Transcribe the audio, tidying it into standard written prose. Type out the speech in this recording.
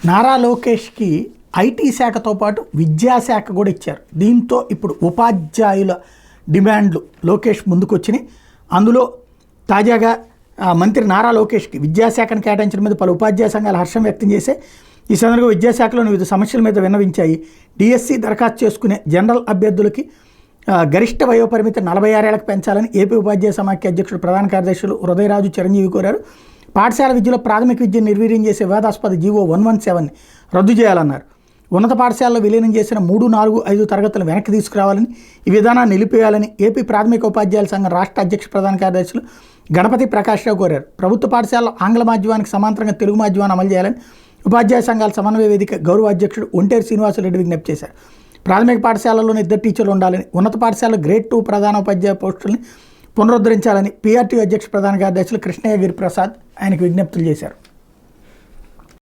నారా లోకేష్కి ఐటీ శాఖతో పాటు విద్యాశాఖ కూడా ఇచ్చారు. దీంతో ఇప్పుడు ఉపాధ్యాయుల డిమాండ్లు లోకేష్ ముందుకొచ్చినాయి. అందులో తాజాగా మంత్రి నారా లోకేష్కి విద్యాశాఖను కేటాయించడం మీద పలు ఉపాధ్యాయ సంఘాలు హర్షం వ్యక్తం చేశాయి. ఈ సందర్భంగా విద్యాశాఖలోని వివిధ సమస్యల మీద విన్నవించాయి. డిఎస్సి దరఖాస్తు చేసుకునే జనరల్ అభ్యర్థులకి గరిష్ట వయోపరిమితి 46 ఏళ్లకు పెంచాలని ఏపీ ఉపాధ్యాయ సమాఖ్య అధ్యక్షుడు ప్రధాన కార్యదర్శులు హృదయరాజు చిరంజీవి కోరారు. పాఠశాల విద్యలో ప్రాథమిక విద్యను నిర్వీర్యం చేసే వివాదాస్పద జీవో 117ని రద్దు చేయాలన్నారు. ఉన్నత పాఠశాలలో విలీనం చేసిన 3, 4, 5 తరగతులు వెనక్కి తీసుకురావాలని, ఈ విధానాన్ని నిలిపేయాలని ఏపీ ప్రాథమిక ఉపాధ్యాయుల సంఘం రాష్ట్ర అధ్యక్ష ప్రధాన కార్యదర్శులు గణపతి ప్రకాశ్రావు కోరారు. ప్రభుత్వ పాఠశాలలో ఆంగ్ల మాధ్యమానికి సమాంతరంగా తెలుగు మాధ్యమాన్ని అమలు చేయాలని ఉపాధ్యాయ సంఘాల సమన్వయ వేదిక గౌరవ అధ్యక్షుడు ఒంటేరు శ్రీనివాసరెడ్డి విజ్ఞప్తి చేశారు. ప్రాథమిక పాఠశాలలోని 2 టీచర్లు ఉండాలని, ఉన్నత పాఠశాలలో గ్రేడ్ 2 ప్రధాన ఉపాధ్యాయ పోస్టుల్ని పునరుద్ధరించాలని పీఆర్టీ అధ్యక్ష ప్రధాన కార్యదర్శులు కృష్ణయ్య గిరిప్రసాద్ ఆయనకు విజ్ఞప్తులు చేశారు.